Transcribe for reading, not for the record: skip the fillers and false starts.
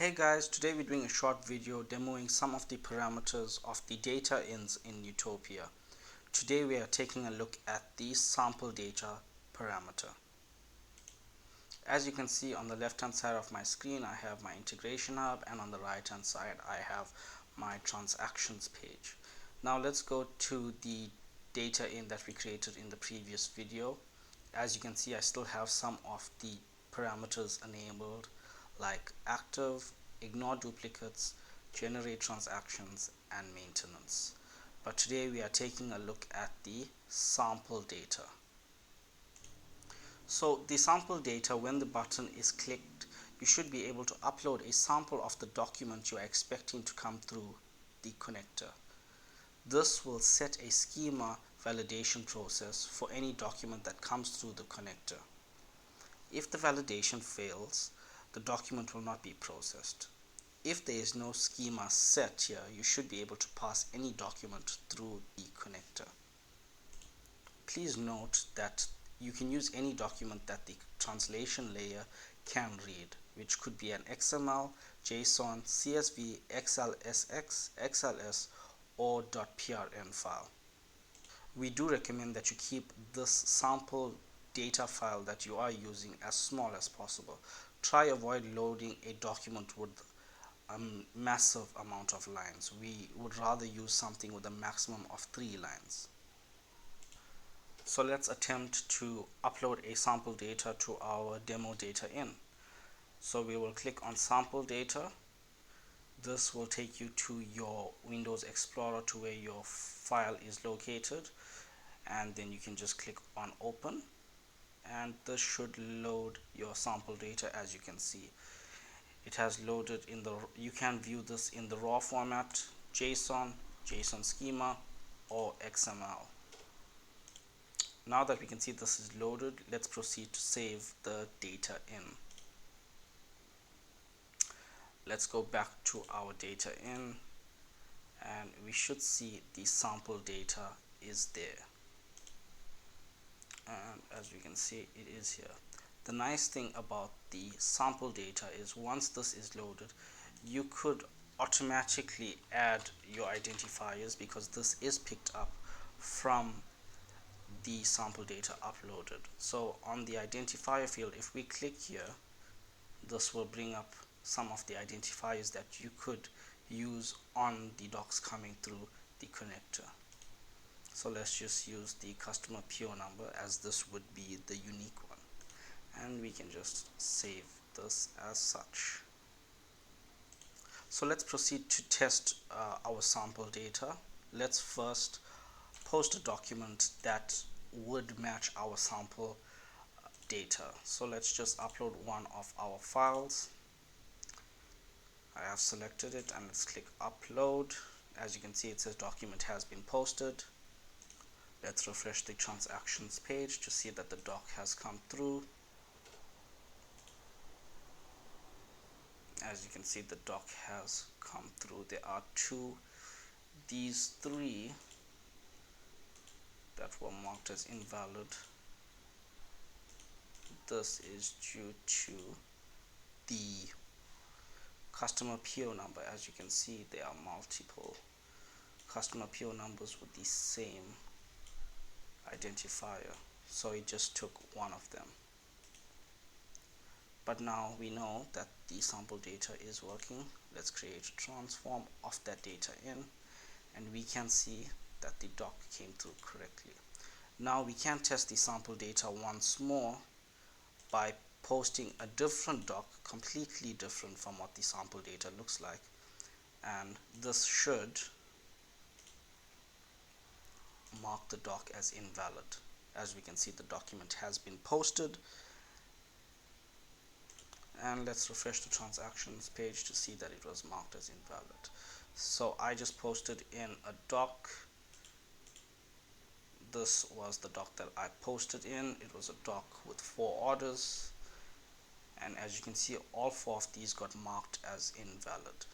Hey guys, today we're doing a short video demoing some of the parameters of the data ins in Utopia. Today we are taking a look at the sample data parameter. As you can see on the left hand side of my screen, I have my integration hub, and on the right hand side I have my transactions page. Now let's go to the data in that we created in the previous video. As you can see, I still have some of the parameters enabled, like active, ignore duplicates, generate transactions, and maintenance. But today we are taking a look at the sample data. So the sample data, when the button is clicked, you should be able to upload a sample of the document you are expecting to come through the connector. This will set a schema validation process for any document that comes through the connector. If the validation fails, the document will not be processed. If there is no schema set here, you should be able to pass any document through the connector. Please note that you can use any document that the translation layer can read, which could be an XML, JSON, CSV, XLSX, XLS, or .prn file. We do recommend that you keep this sample data file that you are using as small as possible. Try avoid loading a document with a massive amount of lines. We would rather use something with a maximum of 3 lines. So let's attempt to upload a sample data to our demo data in. So we will click on sample data. This will take you to your Windows Explorer, to where your file is located, and then you can just click on open, and this should load your sample data. As you can see, it has loaded in the, you can view this in the raw format, JSON, JSON schema, or XML. Now that we can see this is loaded, let's proceed to save the data in. Let's go back to our data in, and we should see the sample data is there. And as we can see, it is here. The nice thing about the sample data is once this is loaded, you could automatically add your identifiers, because this is picked up from the sample data uploaded. So on the identifier field, if we click here, this will bring up some of the identifiers that you could use on the docs coming through the connector. So let's just use the customer PO number, as this would be the unique one, and we can just save this as such. So let's proceed to test our sample data. Let's first post a document that would match our sample data. So let's just upload one of our files. I have selected it, and let's click upload. As you can see, it says document has been posted. Let's refresh the transactions page to see that the doc has come through. As you can see, the doc has come through. There are these three that were marked as invalid. This is due to the customer PO number. As you can see, there are multiple customer PO numbers with the same identifier, so it just took one of them. But now we know that the sample data is working. Let's create a transform of that data in, and we can see that the doc came through correctly. Now we can test the sample data once more by posting a different doc, completely different from what the sample data looks like, and this should mark the doc as invalid. As we can see, the document has been posted, and let's refresh the transactions page to see that it was marked as invalid. So I just posted in a doc. This was the doc that I posted in. It was a doc with 4 orders, and as you can see, all 4 of these got marked as invalid.